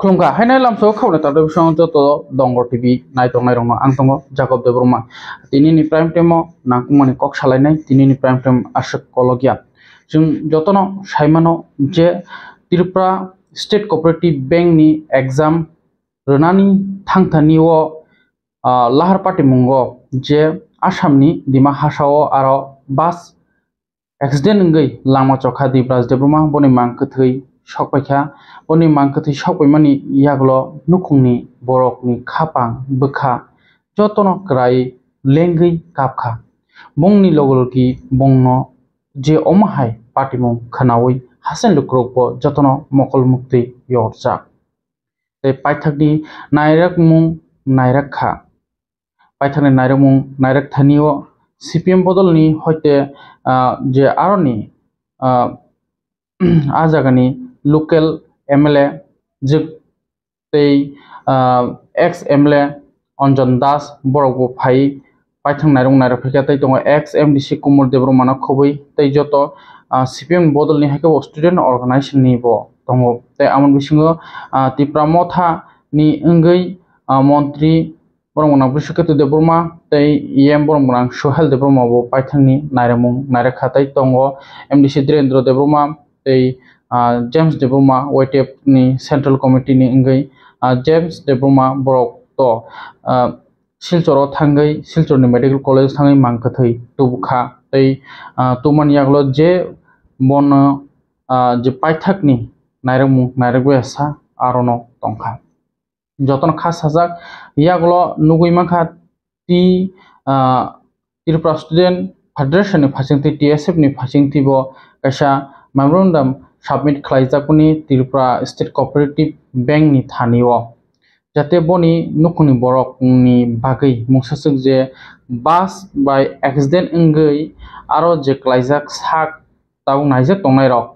खुलुमगा हायनाय लामसो खावना तादो बिसंग जत दंगर TV नायतंग नायरंग आं दङ जाकब देब्रमा दिनैनि प्राइम टाइमाव नांकुमानि कक सालायनाय दिनैनि प्राइम टाइम आशक कलगिया जों जतन साइमानो जे त्रिपुरा स्टेट कोअपरेटिव बैंक नि एग्जाम रोनानि थांथानिओ लाहार पार्टी मुंगो जे आसामनि दिमा हासाओ आरो बास एक्सिडेंट गई लामा चौखा दिब्राज देब्रमा बनि मांकथै सकपायखा बनि मांकथै सकपायमानि यागलो नुखुंनि बरकनि खापां बोखा जतन क्राय लेंगै कापखा बंनि लगलकी बंनो जे अमाहाय पार्टीमुं खनावै हासेन लुक्रकबो जतन मकल मुक्ति यरजा ते पाइथाकनि नायरक मुं नायरक खा पाइथाकनि नायरक मुं नायरक थानिओ सीपीएम बदलनि हयते जे आरनि आजागानि लोकल एमएलए जिक ते एक्स एमएलए अंजन दास बरकबो फाइ पाइथां नायरक नायरक फैखातै दङ एक्स एमडीसी कुमुर देब्रमाना खबै तै जत सीपीएम बदलनि हायके स्टूडेंट ऑर्गेनाइजेशन नि बो दङ तै आमन बिसिङो त्रिपुरा मथा नि अंगै मंत्री बरमना बिश्वकत देब्रमा तै एम बरमना सोहेल देब्रमा बो पाइथांनि नायरमुं नायरक खातै दङ एमडीसी धीरेन्द्र देब्रमा तै जेम्स देब्रमा वाइटेप नि सेंट्रल कमिटी नि अंगै जेम्स देब्रमा बरक तो सिलचर थांगै सिलचरनि मेडिकल कॉलेज थांगै मांकथै तुबखा तै तुमन यागलो जे बन जे पाइथाकनि नायरमुं नायरक बेसा आरोनो तंखा जतन खास हाजाक यागलो नुगै माखा टी त्रिपुरा स्टूडेंट फेडरेशन नि फासिंथि टीएसएफ नि फासिंथि बो कायसा मेमोरेंडम सबमिट खालायजाकनि त्रिपुरा स्टेट कोअपरेटिव बैंक नि थानिओ जाते बनि नुखुनि बरकनि बागै मुंसासक जे बास बाय एक्सिडेंट अंगै आरो जे क्लाइजाक साक ताउ नायजाक तंनाय रक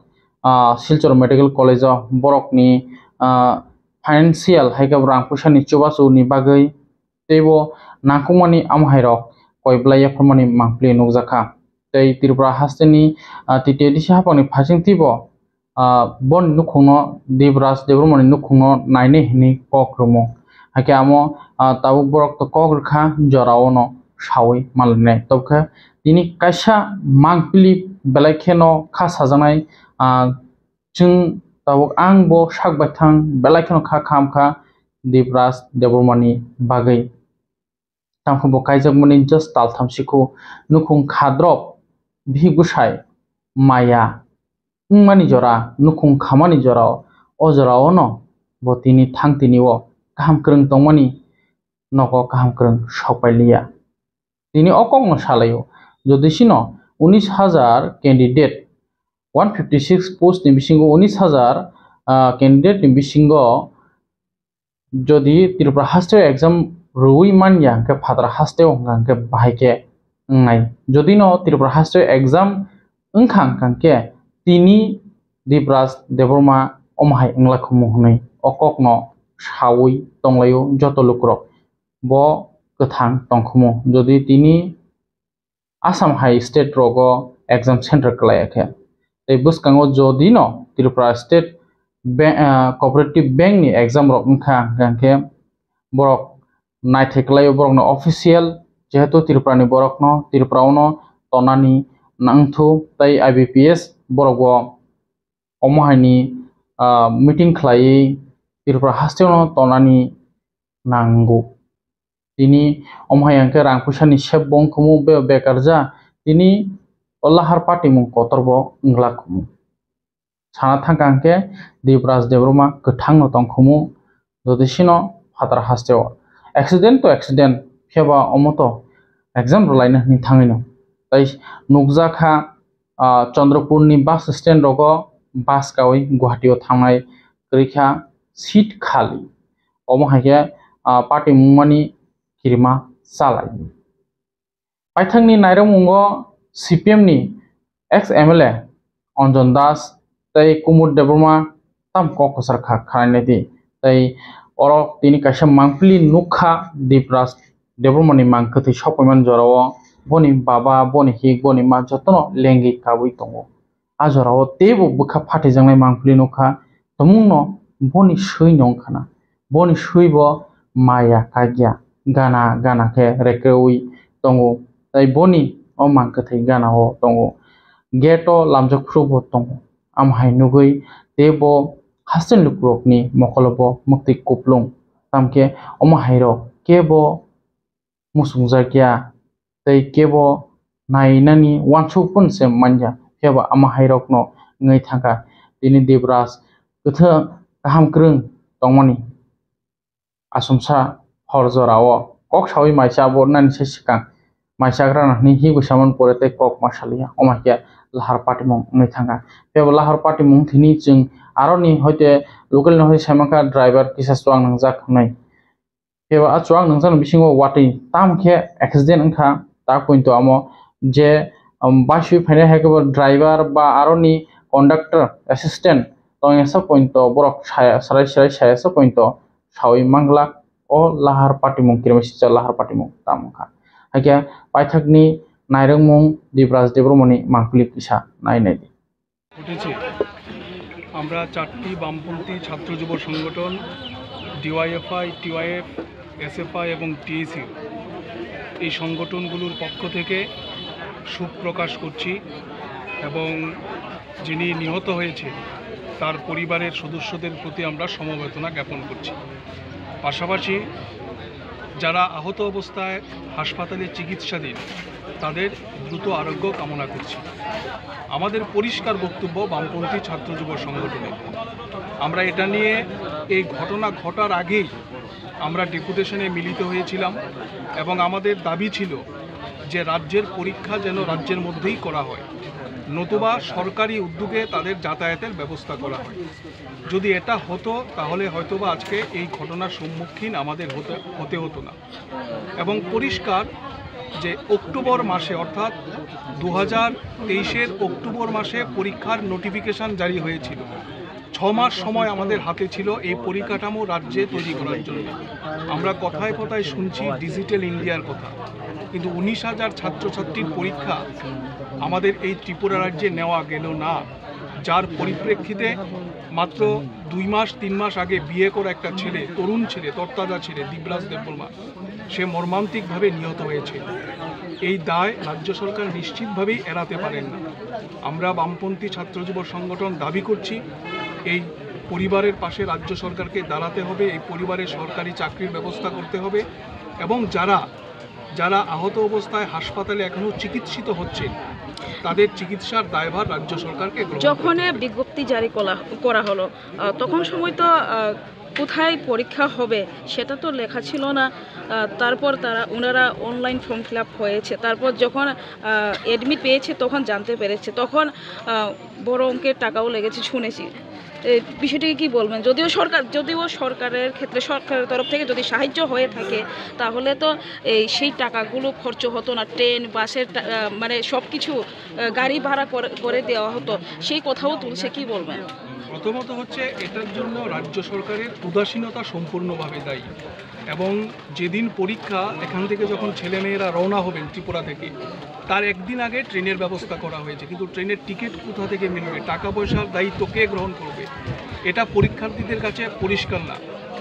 सिलचर मेडिकल कॉलेज बरकनि फाइनेंशियल हाइका रां फैसानि चबासुनि बागै तेबो नांकुमानि आमहायरक कयब्लाया फरमानि मांप्ले नगजाखा तै त्रिपुरा हास्टेनि टीटीडीसी हापानि फासिंथिबो बन नुखुंनो देबराज देब्रमनि नुखुंनो नायने हिनि कक्रमो हाके आमो ताबु बरक तो कग्रखा जरावनो सावै मालने तबखा दिनि कायसा मांप्ली बेलायखेनो खास हाजानाय जों ताबु आंबो सागबायथां बेलायखेनो खा खामखा देबराज देब्रमनि बागै तामखौ कायजाकमनि जस्ट तालथामसिखौ नुखुं खाद्रब भिगुसाय माया मानि जरा नुखुं खामानि जराव अजरावनो बतिनि थांतिनिओ गाहाम क्रं तंमानि नको गाहाम क्रं सपायलिया दिनि अकंनो सालायो जदिसिनो 19,000 कैंडिडेट 156 पोस्ट नि बिसिंगो 19,000 कैंडिडेट नि बिसिंगो जदि त्रिपुरा हास्टे एग्जाम रुई मानिया के फादर हास्टे के बाहायके नाय जदि नो त्रिपुरा हास्टे एग्जाम अंखां कांके तिनि दिब्राज देब्रमा अमहाय अंलाखौ मुहनै अककनो सावै तंलायो जत लुक्रक बो गथां तंखमो जदि तिनि आसाम हाई स्टेट रोगो एग्जाम सेंटर कलायाखे तै बुसकांगो जदि no Tripura state cooperative bank नि एग्जाम रक अंखा कांके बरक नायथेकलायो बरकनो ऑफिशियल जेहेतु त्रिपुरानि बरकनो त्रिपुरावनो तनानि नांथु तै आईबीपीएस बरकबो अमहायनि मीटिंग खलायै त्रिपुरा हास्टेनो तनानि नांगौ दिनि अमहायंके रां फैसानि सेब बंखमु बेकारजा दिनि अल्लाहार पार्टी मुं कतरबो अंग्लाखमु साना थांकांके देबराज देब्रमा गथांनो तंखमु जदिसिनो फादर हास्टेव एक्सीडेंट तो एक्सीडेंट फेबा अमतो एग्जाम रलायनो नि थाङैनो तै नुगजाखा चंद्रपुरनि बस स्टैंड रोगो बस गावै गुवाहाटीआव थांनाय रैखा सीट खाली अमहायके पार्टी मुंमानि किरिमा सालाय पाइथांनि नायरं मुंगो सीपीएम नि एक्स एमएलए अंजन दास तै कुमुर देब्रमा ताम ककसर खा खानायदि तै अरक तिनि कायसा मांप्ली नुखा दिब्राज देब्रमनि मांकथै सपयमान जराव बनि बाबा बनि हिक बनि मा जतनो लेंगि काबै दङ आ जराव तेबो बुखा फाटे जंनाय मांप्ली नुखा तमुंनो boni sui nong khana boni sui bo maya kagya gana ke rekeui tongo tai boni o mangkathai gana o tongo geto lamjakfru bo tongo am hai nugui tebo hasen lukrokni mokolobo mukti kuplung tamke oma hairo kebo musungjakya tei kebo nainani wansukpun se manja kebo ama hairok no ngai thangka tini debras kutha kaham krung tongmani asumsa horjorao kok sawi maisa bo nani se sikang maisa grana ni hi busamon pore tei kok masalia omakia lahar patimong ngai thangka kebo lahar patimong thini chung aroni hoite local no hoi samaka driver kisa swang nangjak nai kebo achuang nangjan bisingo wati tamkhe accident wngkha ta pointo amo je basui phaina haikebo driver ba aroni conductor assistant tongesa pointo borok sarai saya sa pointo sawi mangla o lahar patimung kirmasi lahar patimung tamkha haikya paithakni nairungmung dibras debromoni mangkuli kisa nainai উঠেছে আমরা 4টি বামপন্থী ছাত্র যুব সংগঠন DYFI TYF SFI এবং TAC এই সংগঠনগুলোর পক্ষ থেকে শোক প্রকাশ করছি এবং যিনি নিহত হয়েছে তার পরিবারের সদস্যদের প্রতি আমরা সমবেদনা জ্ঞাপন করছি। পাশাপাশি যারা আহত অবস্থায় হাসপাতালে চিকিৎসাধীন তাদের দ্রুত আরোগ্য কামনা করছি। আমাদের পরিষ্কার বক্তব্য বামপন্থী ছাত্র যুব সংগঠনে আমরা এটা নিয়ে এই ঘটনা ঘটার আগেই আমরা ডেপুটেশনে মিলিত হয়েছিলাম এবং আমাদের দাবি ছিল যে রাজ্যের পরীক্ষা যেন রাজ্যের মধ্যেই করা হয়, নতুবা সরকারি উদ্যোগে তাদের যাতায়াতের ব্যবস্থা করা হয়। যদি এটা হতো তাহলে হয়তোবা আজকে এই ঘটনার সম্মুখীন আমাদের হতে হতো না। এবং পরিষ্কার যে অক্টোবর মাসে অর্থাৎ 2023-এর অক্টোবর মাসে পরীক্ষার নোটিফিকেশান জারি হয়েছিল। 6 মাস সময় আমাদের হাতে ছিল এই পরিকাঠামো রাজ্যে তৈরি করার জন্য। আমরা কথায় কথায় শুনছি ডিজিটাল ইন্ডিয়ার কথা, কিন্তু 19,000 ছাত্রছাত্রীর পরীক্ষা আমাদের এই ত্রিপুরা রাজ্যে নেওয়া গেল না, যার পরিপ্রেক্ষিতে মাত্র 2 মাস 3 মাস আগে বিয়ে করা একটা ছেলে, তরুণ ছেলে, তরতাজা ছেলে দিবরাজ দেববর্মা, সে মর্মান্তিকভাবে নিহত হয়েছে। এই দায় রাজ্য সরকার নিশ্চিতভাবেই এড়াতে পারেন না। আমরা বামপন্থী ছাত্র যুব সংগঠন দাবি করছি এই পরিবারের পাশে রাজ্য সরকারকে দাঁড়াতে হবে, এই পরিবারের সরকারি চাকরির ব্যবস্থা করতে হবে এবং যারা আহত অবস্থায় হাসপাতালে এখনও চিকিৎসিত হচ্ছেন তাদের চিকিৎসার দায়ভার রাজ্য সরকারকে। যখন বিজ্ঞপ্তি জারি করা হলো তখন সময় তো কোথায় পরীক্ষা হবে সেটা তো লেখা ছিল না। তারপর ওনারা অনলাইন ফর্ম ফিল আপ হয়েছে, তারপর যখন অ্যাডমিট পেয়েছে তখন জানতে পেরেছে, তখন বড় অঙ্কের টাকাও লেগেছে শুনেছি। বিষয়টিকে কী বলবেন? যদিও সরকারের ক্ষেত্রে সরকারের তরফ থেকে যদি সাহায্য হয়ে থাকে তাহলে তো সেই টাকাগুলো খরচ হতো না, ট্রেন বাসের মানে সব কিছু গাড়ি ভাড়া করে দেওয়া হতো, সেই কথাও তুলছে, কি বলবেন? প্রথমত হচ্ছে এটার জন্য রাজ্য সরকারের উদাসীনতা সম্পূর্ণভাবে দায়ী। এবং যেদিন পরীক্ষা এখান থেকে যখন ছেলেমেয়েরা রওনা হবেন ত্রিপুরা থেকে, তার একদিন আগে ট্রেনের ব্যবস্থা করা হয়েছে, কিন্তু ট্রেনের টিকিট কোথা থেকে মিলবে, টাকা পয়সার দায়িত্ব কে গ্রহণ করবে, এটা পরীক্ষার্থীদের কাছে পরিষ্কার না।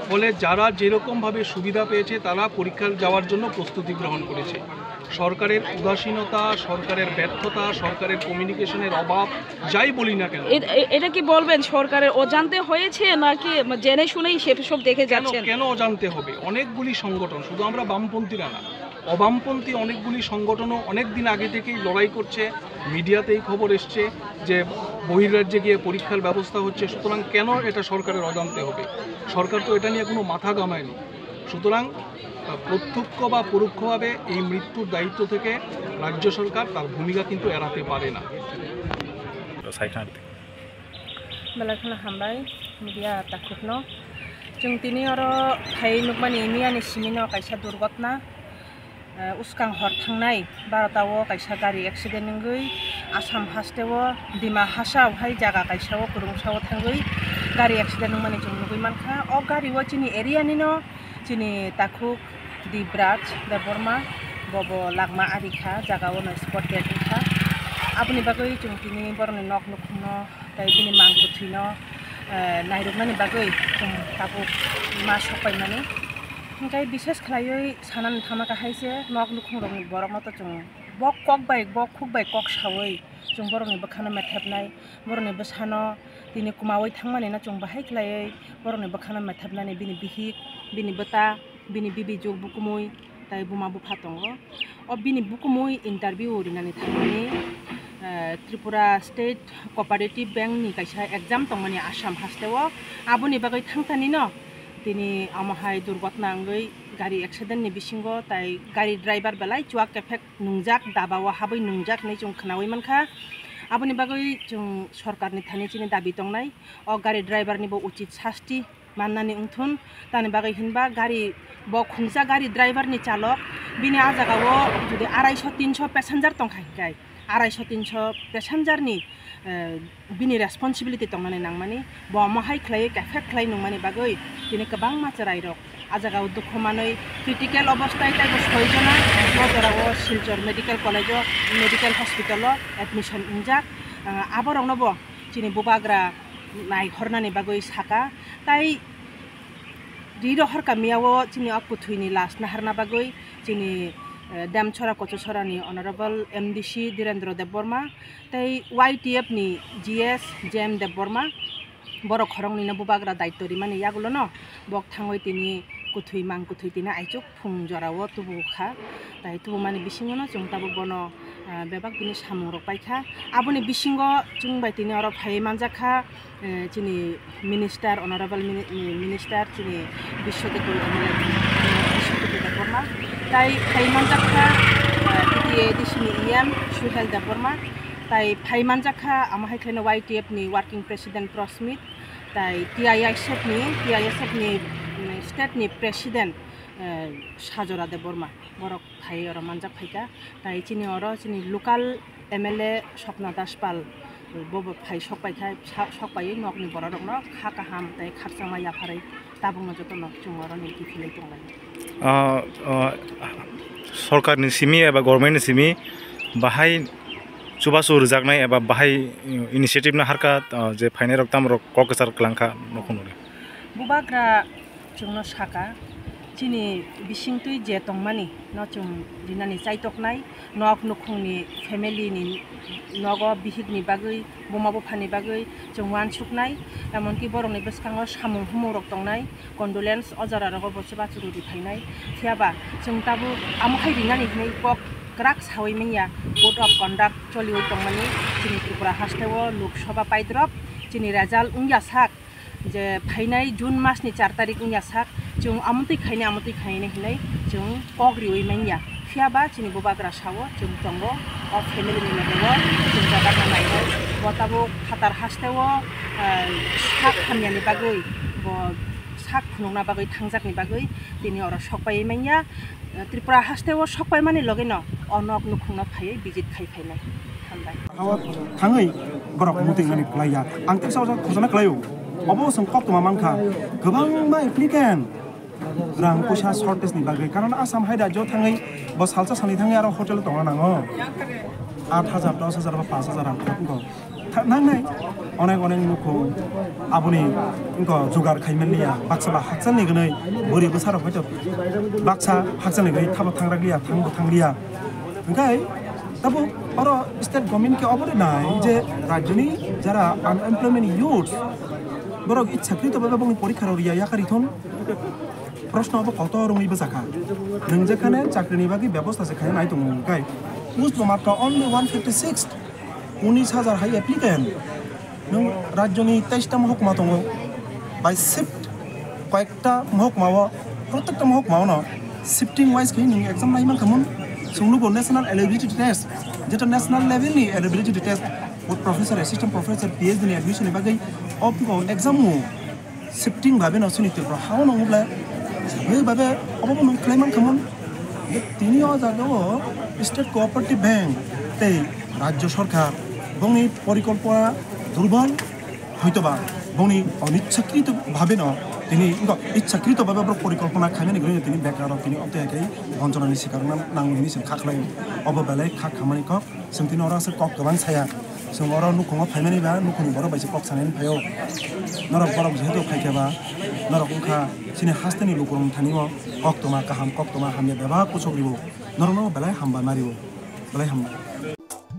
ফলে যারা যেরকমভাবে সুবিধা পেয়েছে তারা পরীক্ষা যাওয়ার জন্য প্রস্তুতি গ্রহণ করেছে। সরকারের উদাসীনতা, সরকারের ব্যর্থতা, সরকারের কমিউনিকেশনের অভাব, যাই বলি না কেন, এটা কি বলবেন সরকারের অজান্তে হয়েছে নাকি জেনে শুনেই সেসব দেখে যাচ্ছেন? কেন অজান্তে হবে? অনেকগুলি সংগঠন, শুধু আমরা বামপন্থীরা না, অবামপন্থী অনেকগুলি সংগঠনও অনেক দিন আগে থেকেই লড়াই করছে, মিডিয়াতেই খবর এসছে যে বহির্রাজ্যে গিয়ে পরীক্ষার ব্যবস্থা হচ্ছে। সুতরাং কেন এটা সরকারের অজান্তে হবে? সরকার তো এটা নিয়ে কোনো মাথা ঘামায়নি। সুতরাং প্রত্যক্ষ বা পরোক্ষভাবে এই মৃত্যুর দায়িত্ব থেকে রাজ্য সরকার তার ভূমিকা কিন্তু এড়াতে পারে না। বেলাখানা হামবাই মিডিয়া তাকুটনো जों दिनै आरो फाय नुकमानि मियानि सिमिनो कायसा दुर्घटना उस्कां हर थांनाय 12टाव कायसा गारि एक्सिडेन्ट नंगै आसाम हास्टेव दिमा हासावहाय जागा कायसाव कुरुंसाव थांगै गारि एक्सिडेन्ट नंमानि जों नुगै मानखा अ गारिव चिनि एरियानिनो चिनि ताकुक दिब्राज देबबर्मा बबो लागमा आरिखा जागाव न स्पट डेटखा आबुनि बागै जों दिनै बरनि नक नुखुनो दाय दिनै मांगुथिनो नायरुकनानै बागै जों दाबो मा सफायनानै ओमफ्राय बिसेस खालायै सानानै थामाखाहायसो नक लुखुंरंनि बरक मत जों बक कक बाय बक खुक बाय कक सावै जों बर'नि बोखानो मेथाबनाय बर'नि बोसानो दिनै कुमावै थांमाने जों बाहाय खालायै बर'नि बोखानो मेथाबनानै बिनि बिहिक बिनि बोता बिनि बिबि जुग बुकुमुय ताय बुमा बुफा दङ बिनि बुकुमुय इन्टारभिउ ओरैनानै थांनानै त्रिपुरा स्टेट कपारेटिभ बेंकनि कायसा एग्जाम दंमाने आसाम हास्टेलाव आबुनि बागै थांतानि न दिनै आमाहाय दुर्घटना आंगै गारि एक्सिडेन्टनि बिसिंगो ताय गारि ड्राइभार बेलाय चुवाक एफेक्ट नुंजाक दाबावा हाबै नुंजाक नै जों खोनावै मानखा आबुनि बागै जों सरकारनि थानि चिनि दाबि दंनाय गारि ड्राइभारनिबो उचित शास्ति माननानै उंथुन तानि बागै हिनबा गारि खुंजा गारि ड्राइभारनि चालक बिनि आजागावो जुदि 250-300 पेसेन्जार दंखाय 250-300 पेसेन्जारनि बिनि रेसपन्सिबिलिटि दंनानै नांमानि बमाहाय खालायै एफेक्ट खालाय नंमानि बागै दिनै गोबां मानसि रायरक आजागाव दुखुमानै क्रिटिकेल अबस्थाय तायबो सयजना नजराव सिलचर मेडिकेल कलेजाव मेडिकेल हस्पिटालाव एडमिसन उंजाक आबरावनोबो दिनै बुबाग्रा नायहरनानै बागै साका ताय दिरहर गामियाव दिनै अकुथुइनि लास नाहारना बागै दिनै Damchora Kochosarani Honorable MDC Dhirendra Debborma tai YTF ni GS JM Debborma borok khorong ni bubagra daitto rimani yagulo no bok thangoi tini kuthui mang kuthui tina aichuk phung jorawo tubu kha tai tubu mani bisingo no chungtabu bono bebak bini samung rok paikha aboni bisingo chungbai tini oro phai manjakha chini minister honorable minister chini Bishwodepur Debborma tai phaimanjakha PTA disini IM Suhel Debborma tai phaimanjakha amahai khaina YTF ni working president Prosmit tai TISF ni state ni president Sajora Debborma borok phai oro manjak phaika tai chini oro chini local MLA Swapna Daspal bobo phai sokpai nokni borok no kha kaham tai kharchama yafarai tabungno jotono chungoro ni kifilai tonglai सरकारनि सिमि एबा गभर्नमेन्टनि सिमि बाहाय सुबासु रोजागनाय एबा बाहाय इनिशिएटिभनि हारका जे फाइनाय रक ताम रक ककसार क्लांखा नखुनरे बुबाग्रा जोंनो साका चिनि बिसिंतुइ जे तंमानि न जों दिनानि चाइतकनाय नक नखुंनि फेमिलिनि नगो बिहिगनि बागै बमाबो फानि बागै जों वानसुकनाय एमनकि बरंनि बसखाङाव सामुं हुमरक दंनाय कन्डोलेन्स अजारा रग बसे बाचुरु दिफायनाय थियाबा जों ताबु आमहाय दिनानि नै कक क्राक सावै मैया कोड अफ कन्डाक्ट चलिवै दंमानि चिनि त्रिपुरा हास्टेव लोकसभा पाइद्रप चिनि रेजाल्ट उंयासाक जे फाइनाय जुन मासनि 4 तारिख उंयासाक जों आमतै खायने हिनै जों कग्रिवै मैया फियाबा चिनि बुबाग्रा सावो जों दंगो अफ फेमिलिनि नगो जों जागाना नायनो बताबो खातार हास्टेव साक खामियानि बागै साक खुनुना बागै थांजाकनि बागै दिनै अर सकपाय मैया त्रिपुरा हास्टेव सकपाय माने लगे न अनक नुखुंना फायै बिजित खायफायनाय थांबाय थाङै बरक मुतिंनानै क्लाया आं तेसाव खजना क्लायो अबो जों कक्तमा मांखा गोबां मा एप्लिकेन्ट रां पैसा शर्टेजनि बागै कारण आसाम हाय राज्योआव थाङै बस हालसा सानै थाङै आरो हटेल दङ नाङो 8,000 10,000 बा 5,000 रां खौ नांनाय अनेक नुखौ आबुनि इनको जुगार खायमेनलिया बाक्सा हाकसानि गनै बोरि बोसार हयतो बाक्सा हाकसानि गनै थाब थांरागलिया थांलिया ओंखाय तब अरो स्टेट गभर्नमेन्ट के अबरे नाय जे राज्यनि जारा अनएम्प्लॉयमेंट यूथ बरक इच्छाकृत बाबा बंनि परीक्षा रिया याकारिथन प्रश्न अब कत रङैबो जाखा नों जेखाने चाकरिनि बागै व्यवस्था से खाय नाय दङ गाय पोस्ट मार्क ओनली 156 19,000 हाई एप्लिकेन्ट नों राज्यनि 23टा महकुमा दङ बाय शिफ्ट कयेकटा महकुमाव प्रत्येकटा महकुमाव न शिफ्टिं वाइज के नों एग्जाम नायमान खामोन सोंनुबो नेशनल एलिजिबिलिटी टेस्ट जेटा नेशनल लेवलनि eligibility test professor assistant professor PhD नि एडमिशन बागै अफको एग्जाम शिफ्टिं भाबे न सुनिते हाव नङब्ला बै भाबे अबो नों क्लेमन खामोन तिनि जागाव स्टेट कोऑपरेटिव बैंक ते राज्य सरकार बंनि परिकल्पना दुर्बल हयतोबा बंनि अनिच्छाकृत भाबे न तिनि इच्छाकृत भाबे परिकल्पना खायनानि गरे तिनि बेकार तिनि अत्याकै वञ्चनानि शिकार नांगुनि से खाखलाय अब बेलाय खा खामानि क जों तिनि अरासे कक गोबां साया जों अर नुखङाव फायमानि बा नुखङनि बर' बायसे कक सानायनि फायाव नरक बरक जेहेतु खायखाबा नरक उखा सिनि हास्तेनि लुकुरम थानिव कक्तमा कक्तमा हामया बेबा कुचक्रिबो नरक बेलाय हामबा मारिबो बेलाय हामबा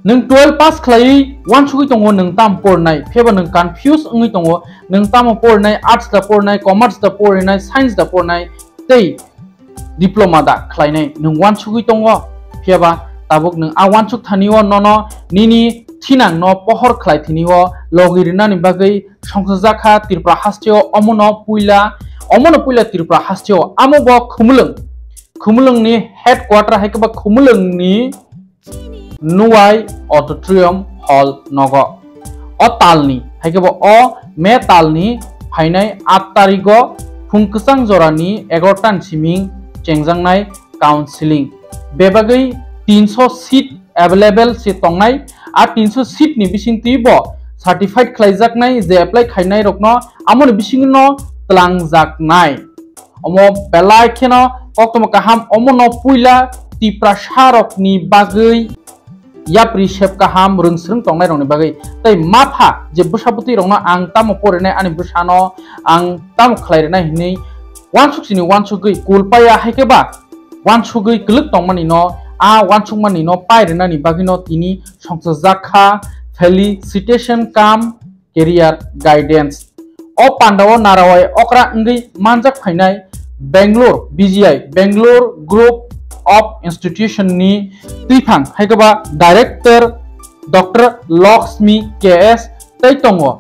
नों 12 पास खालाय वान सुगै दङ नों ताम पढ़नाय फेबा नों कन्फ्यूज ओङै दङ नों ताम पढ़नाय आर्ट्स दा पढ़नाय कमार्स दा पढ़नाय साइंस दा पढ़नाय तै डिप्लोमा दा खालायनाय नों वान सुगै दङ फेबा ताबुक नों आ वान सुग थानिव नन निनि थिनां न पहर खालाय थिनिव लगिरना नि बागै संसजाखा त्रिपुरा हास्टियो अमनो पुइला त्रिपुरा हास्टियो आमोब खुमुलुंनि हेडक्वार्टर हायकबा खुमुलुंनि नुवाई ऑडिटोरियम हॉल नग तालनी हायकबा मे तालनी फाइनाय 8 तारिखो फुंकसां जरानि 11 सिमिं चेंजांनाय काउंसिलिंग बेबागै 300 सीट अवेलेबल से तंनाय आ 300 सीट नि बिसिं तिबो सर्टिफाइड खालायजाकनाय जे एप्लाई खायनाय रकनो आमोन बिसिंनो तलांजाकनाय अमो बेलायखेनो कक्तम काहाम अमनो पुइला तिप्रा शारकनि बागै याप्रि शेप काहाम रोंस्रों तंनाय रंनि बागै तै माफा जे बसापति रंनो आं ताम परेनाय आनि बसानो आं ताम खालायनाय हिनै वानसुकसिनि वानसुगै कुलपाया हायकेबा वानसुगै गलक तंमानि न आ वानसुकमानि न पायरेनानि बागैनो तिनि संसजाखा फेलिसिटेशन काम केरियार गाइडेंस ओ पांडाव नारावाय ओकरा इंगै मानजाक फायनाय Bangalore BGI Bangalore group of institution नि तिफां हायकबा डायरेक्टर डॉक्टर लक्ष्मी केएस तैतंगो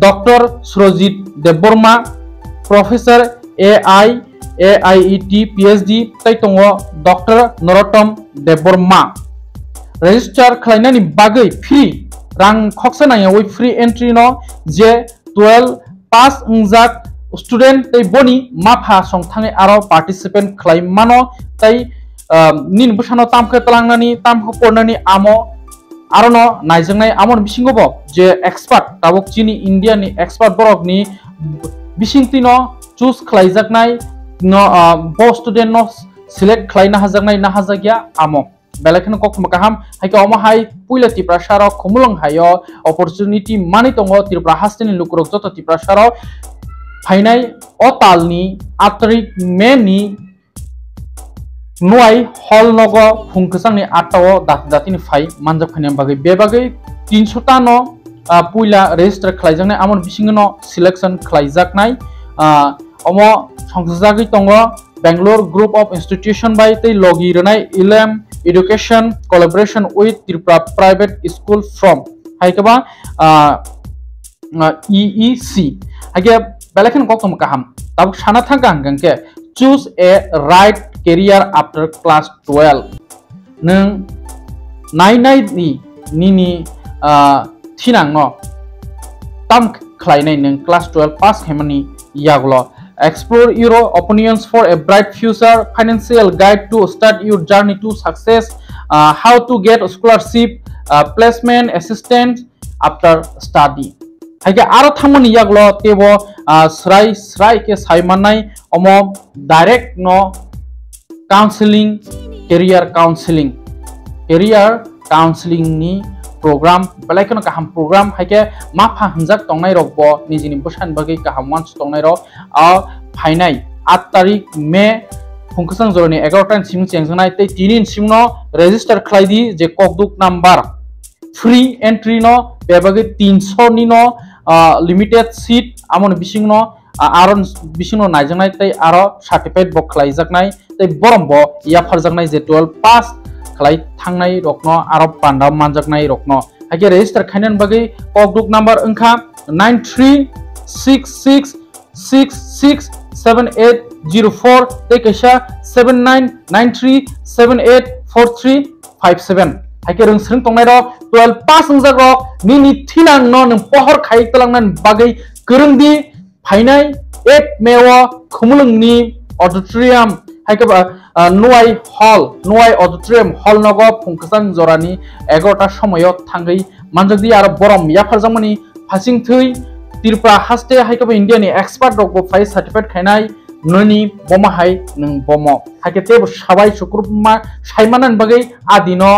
doctor Surajit Debbarma professor AIET PhD तैतंगो डॉक्टर नरोत्तम देबबर्मा रजिस्टर खालायनायनि बागै फ्री रां खक्सनायाव फ्री एंट्री न जे 12 पास उंजाक स्टूडेंट तै बनि माफा संथाङै आरो पार्टिसिपेंट खालायमानो तै निन बसानो तामखौ तलांनानै तामखौ पढ़नानै आमो आरो न नायजोंनाय आमोन बिसिंगबो जे एक्सपर्ट ताबुक चिनि इंडिया नि एक्सपर्ट बरकनि बिसिंति न चूज खालायजाकनाय न बो स्टूडेंट न सिलेक्ट खालायना हाजाकनाय ना हाजागिया आमो बेलायखनो कक्तम काहाम हायके अमा हाय पुइला त्रिपुरा शारो खुमुलुं हायो अपॉर्चुनिटी मानि दंगो त्रिपुरा हास्टेनि लुकुरक जत त्रिपुरा शारो फाइनाय ओ तालनि 8 तारिख मे नि नुवाई हॉल नग फुंकसांनि 8 ताव दातिनि फाइ मानजाक फाइनाय बागै बे बागै 300 ता न पुइला रेजिस्टार खालायजाकनाय आमोन बिसिंनो न सिलेक्शन खालायजाकनाय अमो संसजागै दंगो Bangalore group of institution by तै लगिरनाय इलेम education collaboration with Tripura private school from हायकबा EEC हायके बेलायखन कक्तम काहाम ताबुक साना थांगां गंके choose a right career after class 12 नों नायनाय नि थिनां न ताम खालायनाय नों क्लास 12 पास खायमानि यागलो explore your opinions for a bright future financial guide to start your journey to success how to get a scholarship placement assistance after study हायके आरो थांमोन यागलो तेबो स्राय के सायमानाय अमो डायरेक्ट न काउंसलिंग कैरियर काउंसलिंग नि प्रोग्राम बेलायखनो गाहाम programme हायके माफा हंजाक तंनाय रकबो निजिनि बसान बागै गाहाम वान्स तंनाय र फाइनाय 8 तारिख मे फुंकसां जरनि 11 सिम चेंजनाय तै 3 सिम न रजिस्टर खालायदि जे ककदुक नंबर फ्री एंट्री न बेबागै 300 नि न लिमिटेड सीट आमोन बिसिं न आरो बिसिं न नायजनाय तै आरो सर्टिफाइड बक खालायजाकनाय तै बरमबो या फरजाकनाय जे 12 पास खालाय थांनाय रकनो आरो पान्डा मानजाकनाय रकनो हायके रजिस्टर खायनान बागै ककदुक नंबर ओंखा 9366667804 तै कैसा 7993784357 हायके रोंस्रों तंनाय र 12 पास ओंजाक रक निनि थिनां न नों पहर खाय तलांनान बागै गोरोंदि फाइनाय 8 मेवा खुमुलुंनि ऑडिटोरियम हायके नुवाई ऑडिटोरियम हॉल नग फुंकसां जरानि 11 समय थांगै मानजगदि आरो बरम याफारजामनि फासिं थै त्रिपुरा हास्टे हायके इंडिया नि एक्सपर्ट रक फाइ सर्टिफाइड खायनाय noni boma hai nung bomo hakete sabai sukruma saimanan bagai adino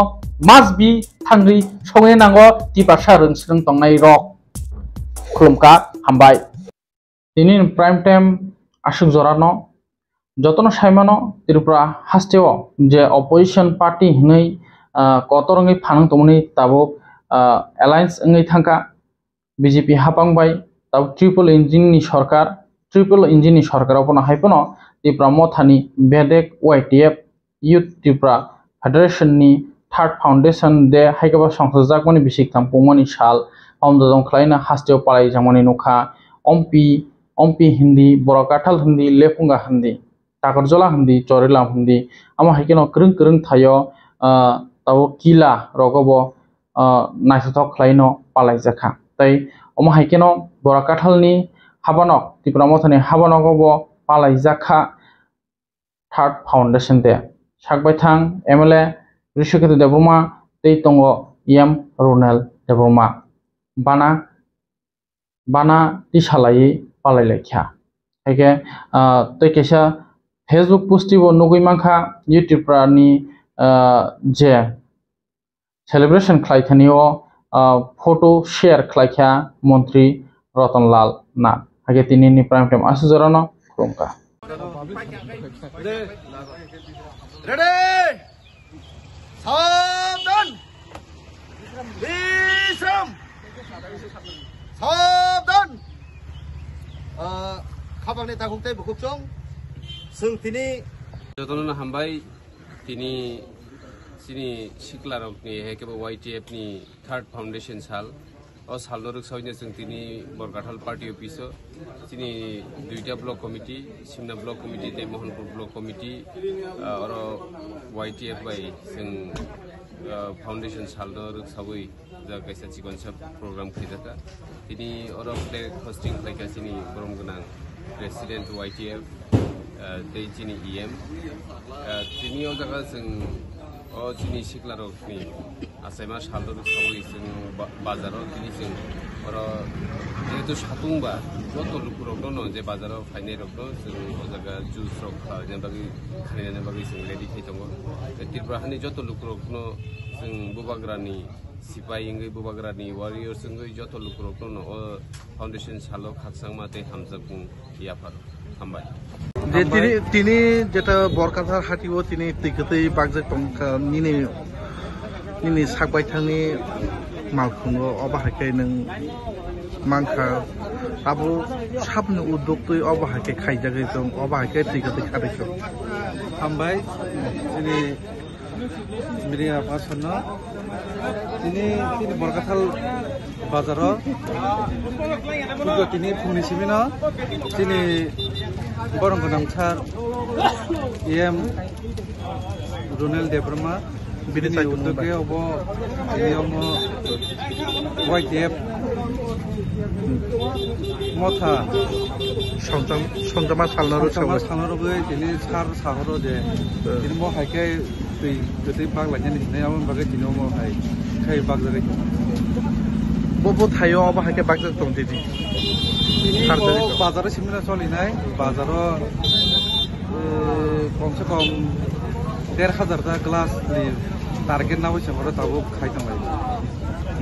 must be thangri songe nango tipasa rengsreng tongnai rok khulumka hambai tini prime time ashuk jorano jotono saimano Tripura hasteo je opposition party hinai kotorangai phanang tomni tabo alliance ngai thangka BJP hapangbai tab triple engine ni sarkar opono haipono Tripura mothani bedek YTF Youth Tripura Federation ni third foundation de haikaba songsajakmani bisik tampungmani sal amdodong khlaina hasteo palai jamani nokha ompi hindi borakathal hindi lepunga hindi takarjola hindi chorilam hindi ama haikeno krung thayo tabo kila rogobo naithothok khlaino palai jakha tai omo haikeno borakathalni habanok Tripura mothani habanogobo palai jakha third foundation de sakbai thang MLA Rishiketu Debroma tei tongo Yam Ronel Debroma bana tisalai palai lekha haike tei kaisa Facebook posti bo nugui mangkha YouTube ni je celebration khlaikhaniyo photo share khlaikha Montri Ratanlal Nath haike tini ni prime time asujorano khulumka Ready Sabdan Visram Sabdan Khabang neta khungtai bukukchong sung tini jotono hambai tini sini siklarok ni hekebo YTF ni third foundation sal o saloruk soine sung tini Borkathal party office tini duita block committee simna block committee te Mohanpur block committee oro YTF bai sung foundation saldoruk sabui ja kaisa chikonsap program khidaka tini oro flag hosting khlaika sini borom gunang president YTF tei chini EM tini o jaga sung o chini siklarok ni asaima saldoruk sabui sung bazaro tini sung oro jehetu satungba joto lukurok no je bazaro fainai rok no sung o jaga juice rok khane bagi sung ready khai tongo Tripura hani joto lukurok no sung bubagrani sipai ingai bubagrani warriors ingai joto lukurok no o foundation salo khaksangma te hamjakung yapar hambai যে তিনি যেটা বরকাথার হাটিও তিনি তৈকতেই বাগজাক নিনি সাকবাই থাংনি মালখুঙ্গো অবাহাইকাই নং মাংখা আবো সাবনো উদ্যোগতই অবাহাইকাই খাইজাগাই দं অবাহাইকাই তৈকতেই খাদাইছ হামবাই তিনি media পাসন্ন তিনি বরকাথাল বাজারও তিনি ফুংনি সিমিন তিনি borong gonamthar EM Ronel Debroma bini uddoge obo niyomo YTF motha sonjama salnaro tini sar sahoro je tini mo haike tui baglaini ni amon bagai tini mo hai khai bagjare bobo thayo obo haike bagjak tong tini বাজারে সিমিনা চলি নাই বাজারও কমসে কম 1,500টা glass target না হয়েছে আমরা তাও খাইতাম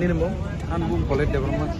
নির্মম আনবুম কলেজ ডেভেলপমেন্ট